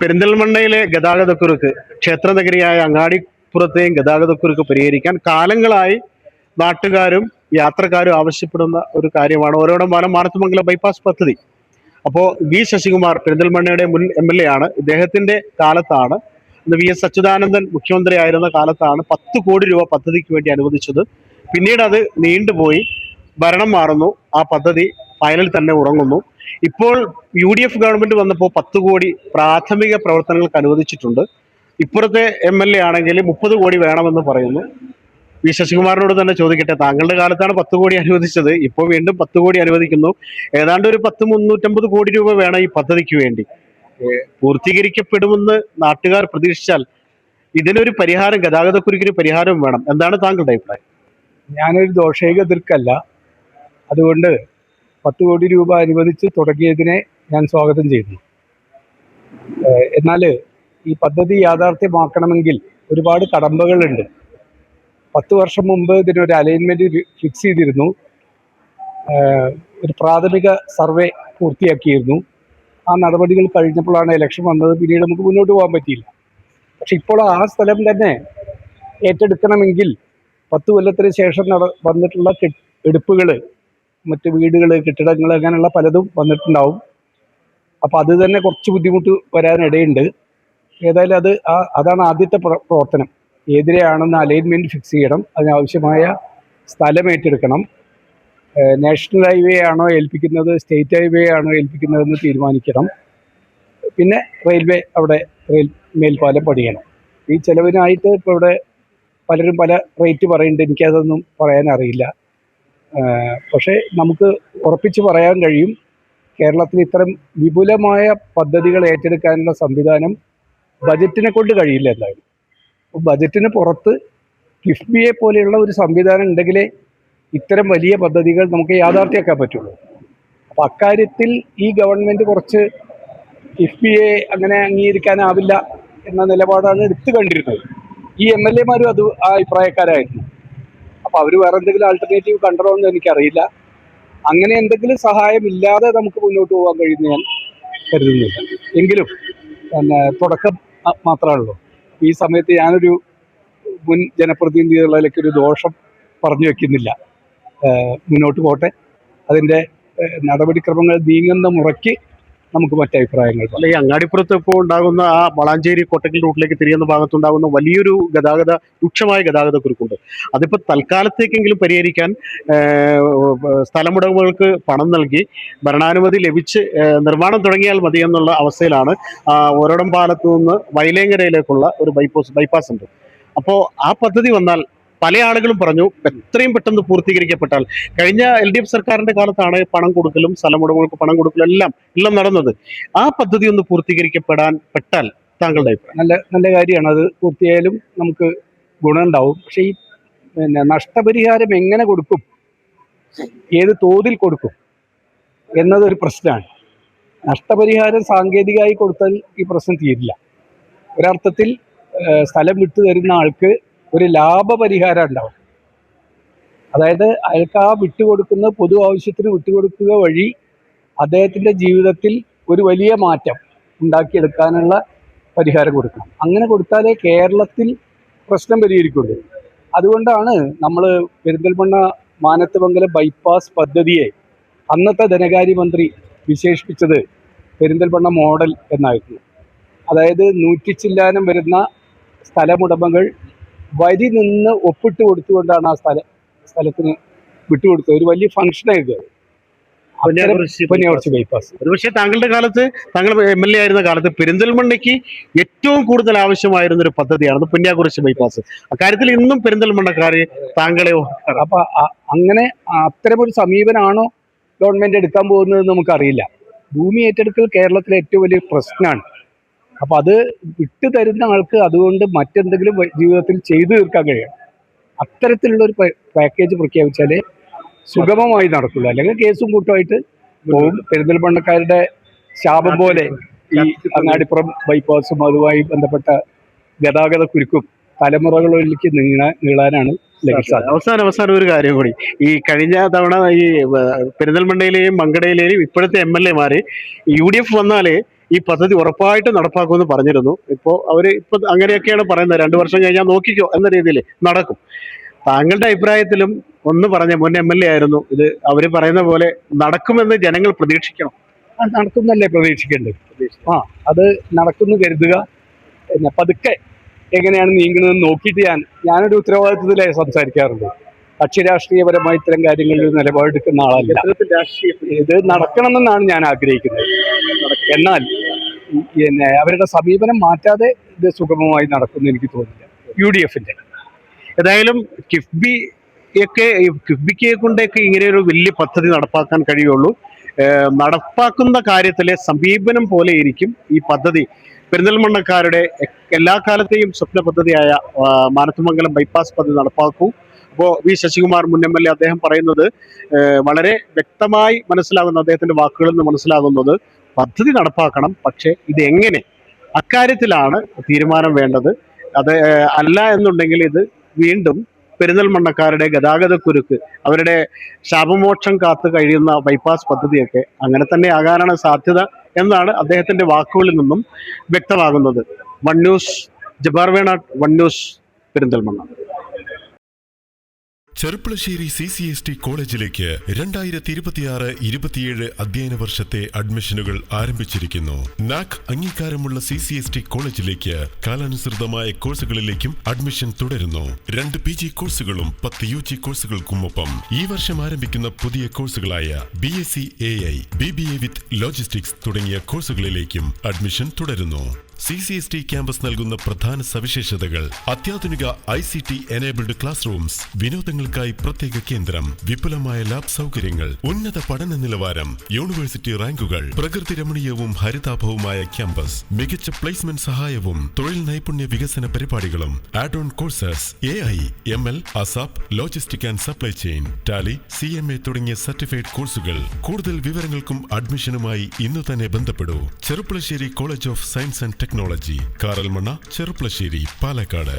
പെരിന്തൽമണ്ണയിലെ ഗതാഗതക്കുരുക്ക് ക്ഷേത്രനഗരിയായ അങ്ങാടിപ്പുറത്തെയും ഗതാഗതക്കുരുക്ക് പരിഹരിക്കാൻ കാലങ്ങളായി നാട്ടുകാരും യാത്രക്കാരും ആവശ്യപ്പെടുന്ന ഒരു കാര്യമാണ് ഓരോടം പാലം മാനത്തുമംഗലം ബൈപ്പാസ് പദ്ധതി. അപ്പോൾ വി ശശികുമാർ പെരിന്തൽമണ്ണയുടെ മുൻ MLA ആണ്. ഇദ്ദേഹത്തിന്റെ കാലത്താണ്, VS അച്യുതാനന്ദൻ മുഖ്യമന്ത്രിയായിരുന്ന കാലത്താണ് 10 കോടി രൂപ പദ്ധതിക്ക് വേണ്ടി അനുവദിച്ചത്. പിന്നീട് അത് നീണ്ടുപോയി, ഭരണം മാറുന്നു, ആ പദ്ധതി ഫൈനൽ തന്നെ ഉറങ്ങുന്നു. ഇപ്പോൾ UDF ഗവൺമെന്റ് വന്നപ്പോൾ 10 കോടി പ്രാഥമിക പ്രവർത്തനങ്ങൾക്ക് അനുവദിച്ചിട്ടുണ്ട്. ഇപ്പുറത്തെ MLA ആണെങ്കിൽ 30 കോടി വേണമെന്ന് പറയുന്നു. വി ശശികുമാറിനോട് തന്നെ ചോദിക്കട്ടെ, താങ്കളുടെ കാലത്താണ് 10 കോടി അനുവദിച്ചത്, ഇപ്പോൾ വീണ്ടും 10 കോടി അനുവദിക്കുന്നു. ഏതാണ്ട് ഒരു 350 കോടി രൂപ വേണം ഈ പദ്ധതിക്ക് വേണ്ടി. പൂർത്തീകരിക്കപ്പെടുമെന്ന് നാട്ടുകാർ പ്രതീക്ഷിച്ചാൽ ഇതിനൊരു പരിഹാരം, ഗതാഗതക്കുരുക്കിന് പരിഹാരം വേണം. എന്താണ് താങ്കളുടെ അഭിപ്രായം? ഞാനൊരു ദോഷൈക എതിർക്കല്ല. അതുകൊണ്ട് 10 കോടി രൂപ അനുവദിച്ച് തുടങ്ങിയതിനെ ഞാൻ സ്വാഗതം ചെയ്യുന്നു. എന്നാൽ ഈ പദ്ധതി യാഥാർത്ഥ്യമാക്കണമെങ്കിൽ ഒരുപാട് കടമ്പകളുണ്ട്. 10 വർഷം മുമ്പ് ഇതിനൊരു അലൈൻമെന്റ് ഫിക്സ് ചെയ്തിരുന്നു. ഒരു പ്രാഥമിക സർവേ പൂർത്തിയാക്കിയിരുന്നു. ആ നടപടികൾ കഴിഞ്ഞപ്പോഴാണ് ഇലക്ഷൻ വന്നത്. പിന്നീട് നമുക്ക് മുന്നോട്ട് പോകാൻ പറ്റിയില്ല. പക്ഷെ ഇപ്പോൾ ആ സ്ഥലം തന്നെ ഏറ്റെടുക്കണമെങ്കിൽ 10 കൊല്ലത്തിന് ശേഷം വന്നിട്ടുള്ള എടുപ്പുകൾ, മറ്റ് വീടുകൾ, കെട്ടിടങ്ങൾ, അങ്ങനെയുള്ള പലതും വന്നിട്ടുണ്ടാവും. അപ്പോൾ അത് തന്നെ കുറച്ച് ബുദ്ധിമുട്ട് വരാനിടയുണ്ട്. ഏതായാലും അതാണ് ആദ്യത്തെ പ്രവർത്തനം. എതിരെയാണെന്ന് അലൈൻമെൻറ്റ് ഫിക്സ് ചെയ്യണം. അതിനാവശ്യമായ സ്ഥലം ഏറ്റെടുക്കണം. നാഷണൽ ഹൈവേ ആണോ ഏൽപ്പിക്കുന്നത്, സ്റ്റേറ്റ് ഹൈവേ ആണോ ഏൽപ്പിക്കുന്നതെന്ന് തീരുമാനിക്കണം. പിന്നെ റെയിൽവേ, അവിടെ മേൽപ്പാലം പണിയണം. ഈ ചെലവിനായിട്ട് ഇപ്പോൾ ഇവിടെ പലരും പല റേറ്റ് പറയുന്നുണ്ട്. എനിക്കതൊന്നും പറയാനറിയില്ല. പക്ഷേ നമുക്ക് ഉറപ്പിച്ച് പറയാൻ കഴിയും, കേരളത്തിൽ ഇത്തരം വിപുലമായ പദ്ധതികൾ ഏറ്റെടുക്കാനുള്ള സംവിധാനം ബജറ്റിനെ കൊണ്ട് കഴിയില്ല എന്തായാലും. ബജറ്റിന് പുറത്ത് കിഫ്ബിയെ പോലെയുള്ള ഒരു സംവിധാനം ഉണ്ടെങ്കിലേ ഇത്തരം വലിയ പദ്ധതികൾ നമുക്ക് യാഥാർത്ഥ്യമാക്കാൻ പറ്റുള്ളൂ. അപ്പം അക്കാര്യത്തിൽ ഈ ഗവൺമെൻറ് കുറച്ച് കിഫ്ബിയെ അങ്ങനെ അംഗീകരിക്കാനാവില്ല എന്ന നിലപാടാണ് എടുത്തു കണ്ടിരുന്നത്. ഈ MLA മാരും അത് ആ അഭിപ്രായക്കാരായിരുന്നു. അപ്പോൾ അവർ വേറെ എന്തെങ്കിലും ആൾട്ടർനേറ്റീവ് കണ്ടോ എന്ന് എനിക്കറിയില്ല. അങ്ങനെ എന്തെങ്കിലും സഹായം ഇല്ലാതെ നമുക്ക് മുന്നോട്ട് പോകാൻ കഴിയുമെന്ന് ഞാൻ കരുതുന്നില്ല. എങ്കിലും പിന്നെ തുടക്കം മാത്രമാണല്ലോ. ഈ സമയത്ത് ഞാനൊരു മുൻ ജനപ്രതിനിധി എന്നുള്ള നിലയ്ക്ക് ഒരു ദോഷം പറഞ്ഞു വെക്കുന്നില്ല. മുന്നോട്ട് പോട്ടെ. അതിൻ്റെ നടപടിക്രമങ്ങൾ നീങ്ങുന്ന മുറയ്ക്ക് നമുക്ക് മറ്റഭിപ്രായങ്ങൾ. അല്ല, ഈ അങ്ങാടിപ്പുറത്ത് ഇപ്പോൾ ഉണ്ടാകുന്ന ആ വളാഞ്ചേരി കോട്ടക്കൽ റൂട്ടിലേക്ക് തിരിയുന്ന ഭാഗത്തുണ്ടാകുന്ന വലിയൊരു രൂക്ഷമായ ഗതാഗത കുരുക്കുണ്ട്. അതിപ്പോൾ തൽക്കാലത്തേക്കെങ്കിലും പരിഹരിക്കാൻ സ്ഥലമുടമകൾക്ക് പണം നൽകി ഭരണാനുമതി ലഭിച്ച് നിർമ്മാണം തുടങ്ങിയാൽ മതി എന്നുള്ള അവസ്ഥയിലാണ്. ഓരോടം പാലത്തു നിന്ന് വൈലേങ്ങരയിലേക്കുള്ള ഒരു ബൈപ്പാസ് ഉണ്ട്. അപ്പോൾ ആ പദ്ധതി വന്നാൽ പല ആളുകളും പറഞ്ഞു എത്രയും പെട്ടെന്ന് പൂർത്തീകരിക്കപ്പെട്ടാൽ, കഴിഞ്ഞ LDF സർക്കാരിന്റെ കാലത്താണ് പണം കൊടുക്കലും സ്ഥലമുടമകൾക്ക് പണം കൊടുക്കലും എല്ലാം നടന്നത്. ആ പദ്ധതി ഒന്ന് പെട്ടാൽ താങ്കളുടെ അഭിപ്രായം? നല്ല കാര്യമാണ്. അത് പൂർത്തിയായാലും നമുക്ക് ഗുണമുണ്ടാവും. പക്ഷേ ഈ നഷ്ടപരിഹാരം എങ്ങനെ കൊടുക്കും, ഏത് തോതിൽ കൊടുക്കും എന്നതൊരു പ്രശ്നമാണ്. നഷ്ടപരിഹാരം സാങ്കേതികമായി കൊടുത്താൽ ഈ പ്രശ്നം തീരില്ല. ഒരർത്ഥത്തിൽ സ്ഥലം വിട്ടു തരുന്ന ആൾക്ക് ഒരു ലാഭപരിഹാരം ഉണ്ടാവും. അതായത് അയാൾക്ക് ആ വിട്ടുകൊടുക്കുന്ന പൊതു ആവശ്യത്തിന് വിട്ടുകൊടുക്കുക വഴി അദ്ദേഹത്തിൻ്റെ ജീവിതത്തിൽ ഒരു വലിയ മാറ്റം ഉണ്ടാക്കിയെടുക്കാനുള്ള പരിഹാരം കൊടുക്കണം. അങ്ങനെ കൊടുത്താലേ കേരളത്തിൽ പ്രശ്നം പരിഹരിക്കുള്ളൂ. അതുകൊണ്ടാണ് നമ്മൾ പെരിന്തൽമണ്ണ മാനത്തുമംഗലം ബൈപ്പാസ് പദ്ധതിയെ അന്നത്തെ ധനകാര്യമന്ത്രി വിശേഷിപ്പിച്ചത് പെരിന്തൽമണ്ണ മോഡൽ എന്നായിരുന്നു. അതായത് 100 ചില്ലാനം വരുന്ന സ്ഥലമുടമകൾ വരി നിന്ന് ഒപ്പിട്ട് കൊടുത്തുകൊണ്ടാണ് ആ സ്ഥലത്തിന് വിട്ടുകൊടുത്തത്. ഒരു വലിയ ഫംഗ്ഷനായിരുന്നു ബൈപ്പാസ്. പക്ഷേ താങ്കളുടെ കാലത്ത്, താങ്കൾ MLA ആയിരുന്ന കാലത്ത് പെരിന്തൽമണ്ണയ്ക്ക് ഏറ്റവും കൂടുതൽ ആവശ്യമായിരുന്ന ഒരു പദ്ധതിയാണ് പുന്യാകുറിശി ബൈപ്പാസ്. അക്കാര്യത്തിൽ ഇന്നും പെരിന്തൽമണ്ണക്കാര് താങ്കളെ അപ്പൊ അങ്ങനെ അത്തരമൊരു സമീപനമാണോ ഗവൺമെന്റ് എടുക്കാൻ പോകുന്നത് നമുക്കറിയില്ല. ഭൂമി ഏറ്റെടുക്കൽ കേരളത്തിലെ ഏറ്റവും വലിയ പ്രശ്നമാണ്. അപ്പൊ അത് വിട്ടു തരുന്ന ആൾക്ക് അതുകൊണ്ട് മറ്റെന്തെങ്കിലും ജീവിതത്തിൽ ചെയ്തു തീർക്കാൻ കഴിയണം. അത്തരത്തിലുള്ള ഒരു പാക്കേജ് പ്രഖ്യാപിച്ചാലേ സുഗമമായി നടക്കുള്ളൂ. അല്ലെങ്കിൽ കേസും കൂട്ടമായിട്ട് പോകും. പെരിന്തൽമണ്ണക്കാരുടെ ശാപം പോലെ ഈ അങ്ങാടിപ്പുറം ബൈപ്പാസും അതുമായി ബന്ധപ്പെട്ട ഗതാഗത കുരുക്കും തലമുറകളിലേക്ക് നീളാനാണ് അവസാനം ഒരു കാര്യം കൂടി. ഈ കഴിഞ്ഞ തവണ ഈ പെരിന്തൽമണ്ണയിലെയും മങ്കടയിലെയും ഇപ്പോഴത്തെ MLA മാര് UDF വന്നാലേ ഈ പദ്ധതി ഉറപ്പായിട്ട് നടപ്പാക്കുമെന്ന് പറഞ്ഞിരുന്നു. ഇപ്പോൾ അവർ ഇപ്പൊ അങ്ങനെയൊക്കെയാണ് പറയുന്നത്, 2 വർഷം കഴിഞ്ഞാൽ നോക്കിക്കോ എന്ന രീതിയിൽ നടക്കും. താങ്കളുടെ അഭിപ്രായത്തിലും ഒന്ന് പറഞ്ഞ മുൻ MLA ആയിരുന്നു ഇത്, അവർ പറയുന്ന പോലെ നടക്കുമെന്ന് ജനങ്ങൾ പ്രതീക്ഷിക്കണം. നടക്കുന്നല്ലേ പ്രതീക്ഷിക്കേണ്ടത്. അത് നടക്കുന്നു കരുതുക. പിന്നെ പതുക്കെ എങ്ങനെയാണ് നീങ്ങുന്നതെന്ന് നോക്കിയിട്ട് ഞാനൊരു ഉത്തരവാദിത്വത്തിലേ സംസാരിക്കാറുണ്ട്. കക്ഷി രാഷ്ട്രീയപരമായി ഇത്തരം കാര്യങ്ങളിൽ നിലപാടെടുക്കുന്ന ആളല്ല. ഇത് നടക്കണമെന്നാണ് ഞാൻ ആഗ്രഹിക്കുന്നത്. എന്നാൽ പിന്നെ അവരുടെ സമീപനം മാറ്റാതെ ഇത് സുഗമമായി നടക്കുമെന്ന് എനിക്ക് തോന്നുന്നില്ല. UDF-ന്റെ ഏതായാലും കിഫ്ബിയെ കൊണ്ടൊക്കെ ഇങ്ങനെ ഒരു വലിയ പദ്ധതി നടപ്പാക്കാൻ കഴിയുള്ളൂ. നടപ്പാക്കുന്ന കാര്യത്തിലെ സമീപനം പോലെ ഇരിക്കും ഈ പദ്ധതി. പെരിന്തൽമണ്ണക്കാരുടെ എല്ലാ കാലത്തെയും സ്വപ്ന പദ്ധതിയായ മാനത്തുമംഗലം ബൈപ്പാസ് പദ്ധതി നടപ്പാക്കൂ. അപ്പോൾ വി ശശികുമാർ മുൻ MLA അദ്ദേഹം പറയുന്നത് വളരെ വ്യക്തമായി മനസ്സിലാകുന്ന, അദ്ദേഹത്തിന്റെ വാക്കുകളിൽ നിന്ന് മനസ്സിലാകുന്നത് പദ്ധതി നടപ്പാക്കണം, പക്ഷെ ഇത് എങ്ങനെ, അക്കാര്യത്തിലാണ് തീരുമാനം വേണ്ടത്. അത് അല്ല എന്നുണ്ടെങ്കിൽ ഇത് വീണ്ടും പെരിന്തൽമണ്ണക്കാരുടെ ഗതാഗതക്കുരുക്ക്, അവരുടെ ശാപമോക്ഷം കാത്തു കഴിയുന്ന ബൈപ്പാസ് പദ്ധതിയൊക്കെ അങ്ങനെ തന്നെ ആകാനാണ് സാധ്യത എന്നാണ് അദ്ദേഹത്തിന്റെ വാക്കുകളിൽ നിന്നും വ്യക്തമാകുന്നത്. One news, Jabbar Venattu, one news, Perinthalmanna. Cherpulassery CCST കോളേജിലേക്ക് 2026-27 അധ്യയന വർഷത്തെ അഡ്മിഷനുകൾ ആരംഭിച്ചിരിക്കുന്നു. NAC അംഗീകാരമുള്ള CCST കോളേജിലേക്ക് കാലാനുസൃതമായ കോഴ്സുകളിലേക്കും അഡ്മിഷൻ തുടരുന്നു. 2 PG കോഴ്സുകളും 10 UG കോഴ്സുകൾക്കുമൊപ്പം ഈ വർഷം ആരംഭിക്കുന്ന പുതിയ കോഴ്സുകളായ BSc AI, BBA വിത്ത് ലോജിസ്റ്റിക്സ് തുടങ്ങിയ കോഴ്സുകളിലേക്കും അഡ്മിഷൻ തുടരുന്നു. CCST ക്യാമ്പസ് നൽകുന്ന പ്രധാന സവിശേഷതകൾ: അത്യാധുനിക ICT എനേബിൾഡ് ക്ലാസ് റൂംസ്, വിനോദങ്ങൾക്കായി പ്രത്യേക കേന്ദ്രം, വിപുലമായ ലാബ് സൗകര്യങ്ങൾ, ഉന്നത പഠന നിലവാരം, യൂണിവേഴ്സിറ്റി റാങ്കുകൾ, പ്രകൃതി രമണീയവും ഹരിതാഭവുമായ ക്യാമ്പസ്, മികച്ച പ്ലേസ്മെന്റ് സഹായവും തൊഴിൽ നൈപുണ്യ വികസന പരിപാടികളും, add on courses AI, ML, ASAP, logistic and supply chain, tally, CMA തുടങ്ങിയ സർട്ടിഫൈഡ് കോഴ്സുകൾ. കൂടുതൽ വിവരങ്ങൾക്കും അഡ്മിഷനുമായി ഇന്നു തന്നെ ബന്ധപ്പെടൂ. Cherpulassery college of science and technology, Karalmanna, Cherpulassery, Palakkad.